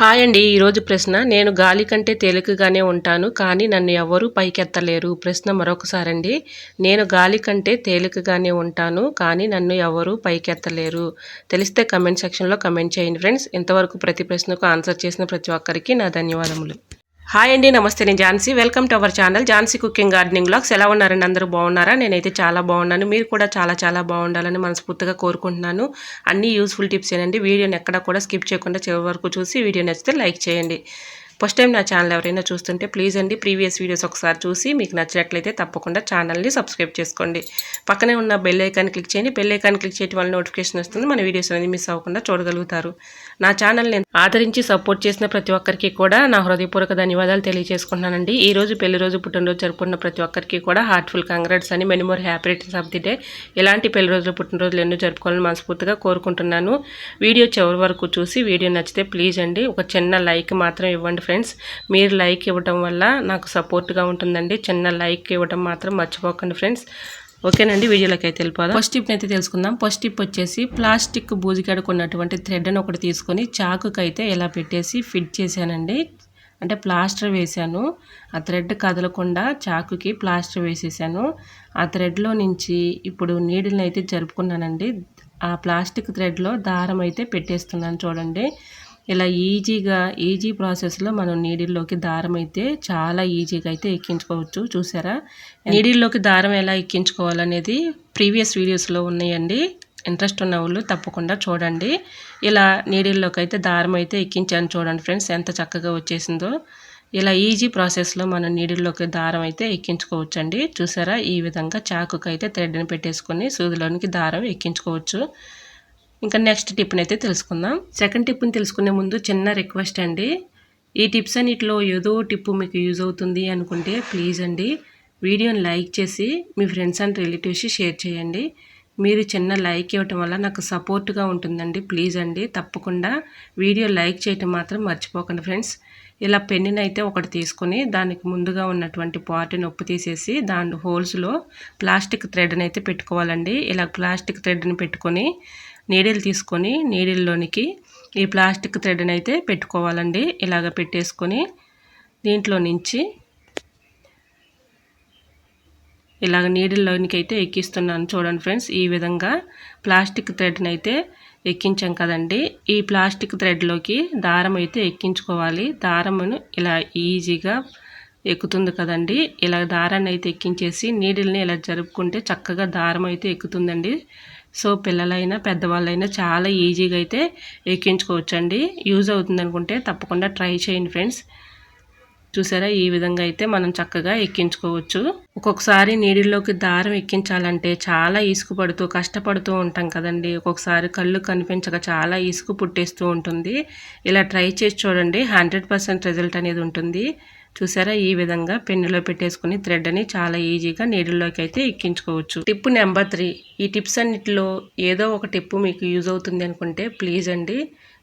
Hi అండి. ఈరోజు ప్రశ్న, నేను గాలి కంటే తేలికగానే ఉంటాను కానీ నన్ను ఎవరూ పైకెత్తలేరు. ప్రశ్న మరొకసారండి. నేను గాలి కంటే తేలికగానే ఉంటాను కానీ నన్ను ఎవరూ పైకెత్తలేరు. తెలిస్తే కమెంట్ సెక్షన్లో కమెంట్ చేయండి ఫ్రెండ్స్. ఇంతవరకు ప్రతి ప్రశ్నకు ఆన్సర్ చేసిన ప్రతి ఒక్కరికి నా ధన్యవాదములు. హాయ్ అండి, నమస్తే. నేను Jhansi. Welcome to our channel Jhansi cooking gardening vlogs. ఎలా ఉన్నారండి? అందరూ బాగున్నారా? నేనైతే చాలా బాగున్నాను. మీరు కూడా చాలా బాగుండాలని మనస్ఫూర్తిగా కోరుకుంటున్నాను. అన్ని యూస్ఫుల్ టిప్స్ ఏనండి. వీడియోని ఎక్కడా కూడా స్కిప్ చేయకుండా చివరి వరకు చూసి వీడియో నచ్చితే లైక్ చేయండి. ఫస్ట్ టైం నా ఛానల్ ఎవరైనా చూస్తుంటే ప్లీజ్ అండి ప్రీవియస్ వీడియోస్ ఒకసారి చూసి మీకు నచ్చినట్లయితే తప్పకుండా ఛానల్ని సబ్స్క్రైబ్ చేసుకోండి. పక్కనే ఉన్న బెల్ ఐకాన్ క్లిక్ చేయండి. బెల్ ఐకాన్ క్లిక్ చేయడం వల్ల నోటిఫికేషన్ వస్తుంది. మన వీడియోస్ అనేది మిస్ అవ్వకుండా చూడగలుగుతారు. నా ఛానల్ని ఆదరించి సపోర్ట్ చేసిన ప్రతి ఒక్కరికి కూడా నా హృదయపూర్వక ధన్యవాదాలు తెలియజేసుకుంటున్నానండి. ఈ రోజు పెళ్లి రోజు, పుట్టినరోజు జరుపుకున్న ప్రతి ఒక్కరికి కూడా హార్ట్ఫుల్ కంగ్రాట్స్ అని, many more happy returns of the day. ఇలాంటి పెళ్లి రోజులు, పుట్టినరోజులు ఎన్నో జరుపుకోవాలని మనస్ఫూర్తిగా కోరుకుంటున్నాను. వీడియో చివరి వరకు చూసి వీడియో నచ్చితే ప్లీజ్ అండి ఒక చిన్న లైక్ మాత్రం ఇవ్వండి ఫ్రెండ్స్. మీరు లైక్ ఇవ్వడం వల్ల నాకు సపోర్ట్గా ఉంటుందండి. చిన్న లైక్ ఇవ్వడం మాత్రం మర్చిపోకండి ఫ్రెండ్స్. ఓకేనండి, వీడియోలోకి అయితే వెళ్ళిపోదాం. ఫస్ట్ టిప్ అయితే తెలుసుకుందాం. ఫస్ట్ టిప్ వచ్చేసి, ప్లాస్టిక్ బూజికాడుకున్నటువంటి థ్రెడ్ని ఒకటి తీసుకొని చాకుకైతే ఇలా పెట్టేసి ఫిట్ చేశానండి. అంటే ప్లాస్టర్ వేశాను. ఆ థ్రెడ్ కదలకుండా చాకుకి ప్లాస్టర్ వేసేసాను. ఆ థ్రెడ్లో నుంచి ఇప్పుడు నీడిల్ని అయితే జరుపుకున్నానండి. ఆ ప్లాస్టిక్ థ్రెడ్లో దారం అయితే పెట్టేస్తున్నాను చూడండి. ఇలా ఈజీ ప్రాసెస్లో మనం నీడిల్లోకి దారం అయితే చాలా ఈజీగా అయితే ఎక్కించుకోవచ్చు. చూసారా, నీడిల్లోకి దారం ఎలా ఎక్కించుకోవాలనేది ప్రీవియస్ వీడియోస్లో ఉన్నాయండి. ఇంట్రెస్ట్ ఉన్న వాళ్ళు తప్పకుండా చూడండి. ఇలా నీడిల్లోకి అయితే దారం అయితే ఎక్కించాను చూడండి ఫ్రెండ్స్, ఎంత చక్కగా వచ్చేసిందో. ఇలా ఈజీ ప్రాసెస్లో మనం నీడిల్లోకి దారం అయితే ఎక్కించుకోవచ్చండి. చూసారా, ఈ విధంగా చాకుకి అయితే థ్రెడ్ని పెట్టేసుకొని సూదిలోనికి దారం ఎక్కించుకోవచ్చు. ఇంకా నెక్స్ట్ టిప్ని అయితే తెలుసుకుందాం. సెకండ్ టిప్ని తెలుసుకునే ముందు చిన్న రిక్వెస్ట్ అండి. ఈ టిప్స్ అన్నిటిలో ఏదో టిప్పు మీకు యూజ్ అవుతుంది అనుకుంటే ప్లీజ్ అండి వీడియోని లైక్ చేసి మీ ఫ్రెండ్స్ అండ్ రిలేటివ్స్కి షేర్ చేయండి. మీరు చిన్న లైక్ ఇవ్వటం వల్ల నాకు సపోర్ట్గా ఉంటుందండి. ప్లీజ్ అండి తప్పకుండా వీడియో లైక్ చేయటం మాత్రం మర్చిపోకండి ఫ్రెండ్స్. ఇలా పెన్నుని అయితే ఒకటి తీసుకొని దానికి ముందుగా ఉన్నటువంటి పార్ట్ నొప్పి తీసేసి దాని హోల్స్లో ప్లాస్టిక్ థ్రెడ్ని అయితే పెట్టుకోవాలండి. ఇలా ప్లాస్టిక్ థ్రెడ్ని పెట్టుకొని నీడిల్ తీసుకొని నీడిల్లోనికి ఈ ప్లాస్టిక్ థ్రెడ్ని అయితే పెట్టుకోవాలండి. ఇలాగ పెట్టేసుకొని దీంట్లో నుంచి ఇలాగ నీడిల్లోనికి అయితే ఎక్కిస్తున్నాను చూడండి ఫ్రెండ్స్. ఈ విధంగా ప్లాస్టిక్ థ్రెడ్ని అయితే ఎక్కించాం కదండి. ఈ ప్లాస్టిక్ థ్రెడ్లోకి దారం అయితే ఎక్కించుకోవాలి. దారమును ఇలా ఈజీగా ఎక్కుతుంది కదండి. ఇలా దారాన్ని అయితే ఎక్కించేసి నీడిల్ని ఇలా జరుపుకుంటే చక్కగా దారం అయితే ఎక్కుతుందండి. సో పిల్లలైనా పెద్దవాళ్ళైనా చాలా ఈజీగా అయితే ఎక్కించుకోవచ్చండి. యూజ్ అవుతుంది అనుకుంటే తప్పకుండా ట్రై చేయండి ఫ్రెండ్స్. చూసారా, ఈ విధంగా అయితే మనం చక్కగా ఎక్కించుకోవచ్చు. ఒక్కొక్కసారి నీడిల్లోకి దారం ఎక్కించాలంటే చాలా ఇసుకు పడుతూ కష్టపడుతూ ఉంటాం కదండి. ఒక్కొక్కసారి కళ్ళు కనిపించక చాలా ఇసుకు పుట్టేస్తూ ఉంటుంది. ఇలా ట్రై చేసి చూడండి, 100% రిజల్ట్ అనేది ఉంటుంది. చూసారా, ఈ విధంగా పెన్నులో పెట్టేసుకుని థ్రెడ్ని చాలా ఈజీగా నీడిల్లోకి అయితే ఎక్కించుకోవచ్చు. Tip number 3. ఈ టిప్స్ అన్నిటిలో ఏదో ఒక టిప్పు మీకు యూజ్ అవుతుంది అనుకుంటే ప్లీజ్ అండి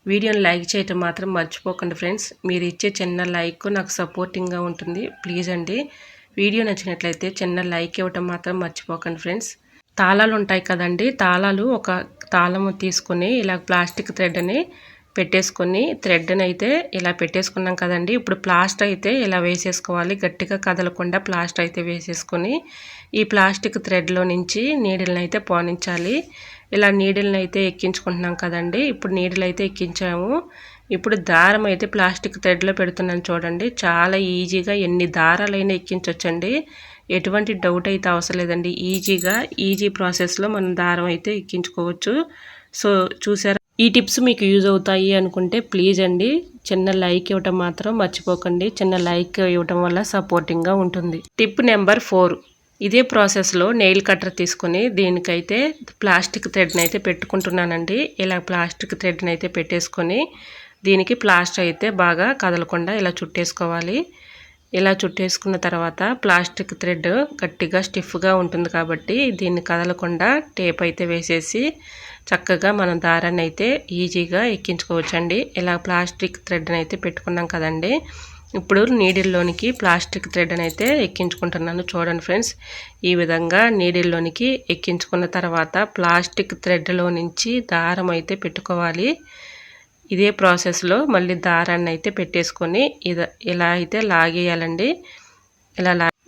వీడియోని లైక్ చేయటం మాత్రం మర్చిపోకండి ఫ్రెండ్స్. మీరు ఇచ్చే చిన్న లైక్ నాకు సపోర్టింగ్గా ఉంటుంది. ప్లీజ్ అండి వీడియో నచ్చినట్లయితే చిన్న లైక్ ఇవ్వటం మాత్రం మర్చిపోకండి ఫ్రెండ్స్. తాళాలు ఉంటాయి కదండి, తాళాలు ఒక తాళము తీసుకొని ఇలా ప్లాస్టిక్ థ్రెడ్ని పెట్టేసుకొని థ్రెడ్ని అయితే ఇలా పెట్టేసుకున్నాం కదండి. ఇప్పుడు ప్లాస్టర్ అయితే ఇలా వేసేసుకోవాలి. గట్టిగా కదలకుండా ప్లాస్టర్ అయితే వేసేసుకొని ఈ ప్లాస్టిక్ థ్రెడ్లో నుంచి నీడిల్ని అయితే పోనించాలి. ఇలా నీడిల్ని అయితే ఎక్కించుకుంటున్నాం కదండి. ఇప్పుడు నీడిల్ అయితే ఎక్కించాము. ఇప్పుడు దారం అయితే ప్లాస్టిక్ థ్రెడ్లో పెడుతున్నాను చూడండి. చాలా ఈజీగా ఎన్ని దారాలైనా ఎక్కించవచ్చండి. ఎటువంటి డౌట్ అయితే అవసరం లేదండి. ఈజీ ప్రాసెస్లో మనం దారం అయితే ఎక్కించుకోవచ్చు. సో చూసారా, ఈ టిప్స్ మీకు యూజ్ అవుతాయి అనుకుంటే ప్లీజ్ అండి చిన్న లైక్ ఇవ్వటం మాత్రం మర్చిపోకండి. చిన్న లైక్ ఇవ్వటం వల్ల సపోర్టింగ్గా ఉంటుంది. Tip number 4. ఇదే ప్రాసెస్లో నెయిల్ కట్టర్ తీసుకొని దీనికైతే ప్లాస్టిక్ థ్రెడ్ని అయితే పెట్టుకుంటున్నానండి. ఇలా ప్లాస్టిక్ థ్రెడ్ని అయితే పెట్టేసుకొని దీనికి ప్లాస్టర్ అయితే బాగా కదలకుండా ఇలా చుట్టేసుకోవాలి. ఇలా చుట్టేసుకున్న తర్వాత ప్లాస్టిక్ థ్రెడ్ గట్టిగా స్టిఫ్గా ఉంటుంది కాబట్టి దీన్ని కదలకుండా టేప్ అయితే వేసేసి చక్కగా మనం దారాన్ని అయితే ఈజీగా ఎక్కించుకోవచ్చండి. ఇలా ప్లాస్టిక్ థ్రెడ్ని అయితే పెట్టుకున్నాం కదండి. ఇప్పుడు నీడిల్లోనికి ప్లాస్టిక్ థ్రెడ్ని అయితే ఎక్కించుకుంటున్నాను చూడండి ఫ్రెండ్స్. ఈ విధంగా నీడిల్లోనికి ఎక్కించుకున్న తర్వాత ప్లాస్టిక్ థ్రెడ్లో నుంచి దారం అయితే పెట్టుకోవాలి. ఇదే ప్రాసెస్లో మళ్ళీ దారాన్ని అయితే పెట్టేసుకొని ఇలా అయితే లాగేయాలండి.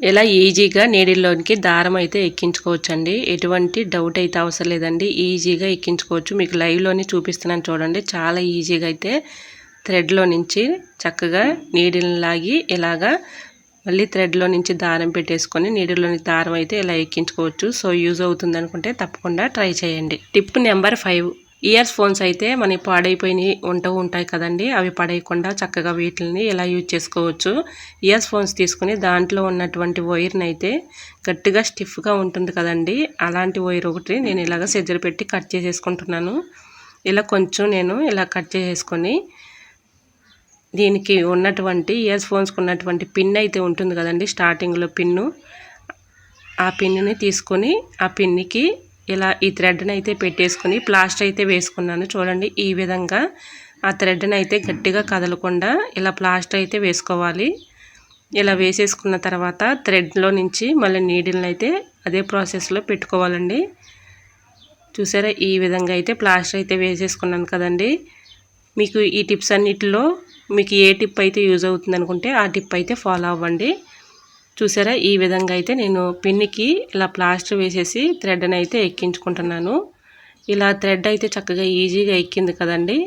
ఇలా ఈజీగా నీడిల్లోనికి దారం అయితే ఎక్కించుకోవచ్చండి. ఎటువంటి డౌట్ అయితే అవసరం లేదండి. ఈజీగా ఎక్కించుకోవచ్చు. మీకు లైవ్లోనే చూపిస్తున్నాను చూడండి. చాలా ఈజీగా అయితే థ్రెడ్లో నుంచి చక్కగా నీడిల్ని లాగి ఇలాగా మళ్ళీ థ్రెడ్లో నుంచి దారం పెట్టేసుకొని నీడిల్లోని దారం అయితే ఇలా ఎక్కించుకోవచ్చు. సో యూజ్ అవుతుంది అనుకుంటే తప్పకుండా ట్రై చేయండి. టిప్ నెంబర్ 5, ఇయర్స్ ఫోన్స్ అయితే మనకి పాడైపోయినాయి ఉంటాయి కదండి. అవి పడేయకుండా చక్కగా వీటిని ఇలా యూజ్ చేసుకోవచ్చు. ఇయర్స్ ఫోన్స్ తీసుకుని దాంట్లో ఉన్నటువంటి వైర్ని అయితే గట్టిగా స్టిఫ్గా ఉంటుంది కదండి, అలాంటి వైర్ ఒకటి నేను ఇలాగ సెజ్జర్ పెట్టి కట్ చేసేసుకుంటున్నాను. ఇలా కొంచెం నేను ఇలా కట్ చేసేసుకొని దీనికి ఉన్నటువంటి ఇయర్స్ ఫోన్స్కి ఉన్నటువంటి పిన్ అయితే ఉంటుంది కదండి, స్టార్టింగ్లో పిన్ను, ఆ పిన్ని తీసుకొని ఆ పిన్నికి ఇలా ఈ థ్రెడ్ని అయితే పెట్టేసుకొని ప్లాస్టర్ అయితే వేసుకున్నాను. చూడండి ఈ విధంగా ఆ థ్రెడ్ని అయితే గట్టిగా కదలకుండా ఇలా ప్లాస్టర్ అయితే వేసుకోవాలి. ఇలా వేసేసుకున్న తర్వాత థ్రెడ్లో నుంచి మళ్ళీ నీడిల్ని అయితే అదే ప్రాసెస్లో పెట్టుకోవాలండి. చూసారా ఈ విధంగా అయితే ప్లాస్టర్ అయితే వేసేసుకున్నాను కదండి. మీకు ఈ టిప్స్ అన్నిటిలో మీకు ఏ టిప్ అయితే యూజ్ అవుతుంది అనుకుంటే ఆ టిప్ అయితే ఫాలో అవ్వండి. చూసారా ఈ విధంగా అయితే నేను పిన్నికి ఇలా ప్లాస్టర్ వేసేసి థ్రెడ్ని అయితే ఎక్కించుకుంటున్నాను. ఇలా థ్రెడ్ అయితే చక్కగా ఈజీగా ఎక్కింది కదండి.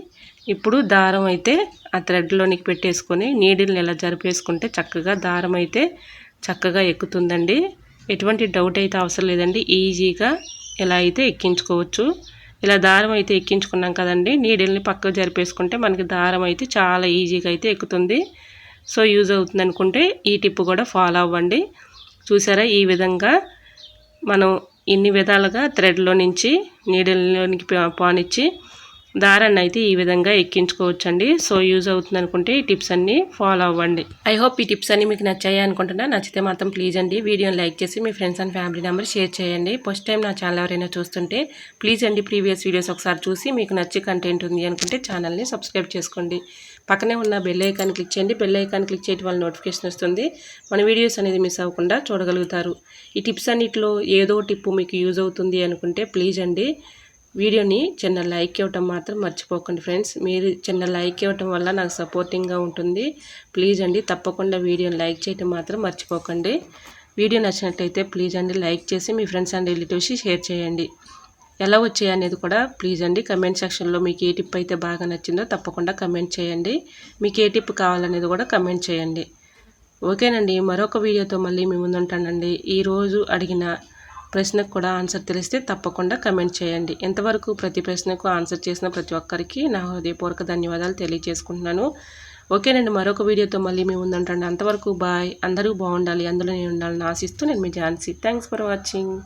ఇప్పుడు దారం అయితే ఆ థ్రెడ్లోనికి పెట్టేసుకొని నీడిల్ని ఇలా జరిపేసుకుంటే చక్కగా దారం అయితే చక్కగా ఎక్కుతుందండి. ఎటువంటి డౌట్ అయితే అవసరం లేదండి. ఈజీగా ఇలా అయితే ఎక్కించుకోవచ్చు. ఇలా దారం అయితే ఎక్కించుకున్నాం కదండి, నీడిల్ని పక్కకు జరిపేసుకుంటే మనకి దారం అయితే చాలా ఈజీగా అయితే ఎక్కుతుంది. సో యూజ్ అవుతుంది అనుకుంటే ఈ టిప్ కూడా ఫాలో అవ్వండి. చూసారా ఈ విధంగా మనం ఇన్ని విధాలుగా థ్రెడ్లో నుంచి నీడిల్లోనికి పానిచ్చి దారాన్ని అయితే ఈ విధంగా ఎక్కించుకోవచ్చండి. సో యూజ్ అవుతుంది అనుకుంటే ఈ టిప్స్ అన్నీ ఫాలో అవ్వండి. ఐ హోప్ ఈ టిప్స్ అన్నీ మీకు నచ్చాయి అనుకుంటున్నా. నచ్చితే మాత్రం ప్లీజ్ అండి వీడియోని లైక్ చేసి మీ friends and family members share చేయండి. ఫస్ట్ టైం నా ఛానల్ ఎవరైనా చూస్తుంటే ప్లీజ్ అండి ప్రీవియస్ వీడియోస్ ఒకసారి చూసి మీకు నచ్చే కంటెంట్ ఉంది అనుకుంటే ఛానల్ని సబ్స్క్రైబ్ చేసుకోండి. పక్కనే ఉన్న బెల్ ఐకాన్ క్లిక్ చేయండి. బెల్ ఐకాన్ క్లిక్ చేయడం వల్ల నోటిఫికేషన్ వస్తుంది. మన వీడియోస్ అనేది మిస్ అవ్వకుండా చూడగలుగుతారు. ఈ టిప్స్ అన్నిటిలో ఏదో టిప్పు మీకు యూజ్ అవుతుంది అనుకుంటే ప్లీజ్ అండి వీడియోని చిన్న లైక్ ఇవ్వటం మాత్రం మర్చిపోకండి ఫ్రెండ్స్. మీరు చిన్న లైక్ ఇవ్వటం వల్ల నాకు సపోర్టింగ్గా ఉంటుంది. ప్లీజ్ అండి తప్పకుండా వీడియోని లైక్ చేయటం మాత్రం మర్చిపోకండి. వీడియో నచ్చినట్లయితే ప్లీజ్ అండి లైక్ చేసి మీ ఫ్రెండ్స్ అండ్ రిలేటివ్స్కి షేర్ చేయండి. ఎలా వచ్చాయి అనేది కూడా ప్లీజ్ అండి కమెంట్ సెక్షన్లో మీకు ఏ టిప్ అయితే బాగా నచ్చిందో తప్పకుండా కమెంట్ చేయండి. మీకు ఏ టిప్ కావాలనేది కూడా కమెంట్ చేయండి. ఓకేనండి, మరొక వీడియోతో మళ్ళీ మీ ముందు ఉంటానండి. ఈరోజు అడిగిన ప్రశ్నకు కూడా ఆన్సర్ తెలిస్తే తప్పకుండా కమెంట్ చేయండి. ఎంతవరకు ప్రతి ప్రశ్నకు ఆన్సర్ చేసిన ప్రతి ఒక్కరికి నా హృదయపూర్వక ధన్యవాదాలు తెలియజేసుకుంటున్నాను. ఓకేనండి, మరొక వీడియోతో మళ్ళీ మీ ముందు ఉంటాను. అంతవరకు బాయ్. అందరూ బాగుండాలి, అందులో నేను ఉండాలని ఆశిస్తూ నేను మీ ఝాన్సీ. Thanks for watching.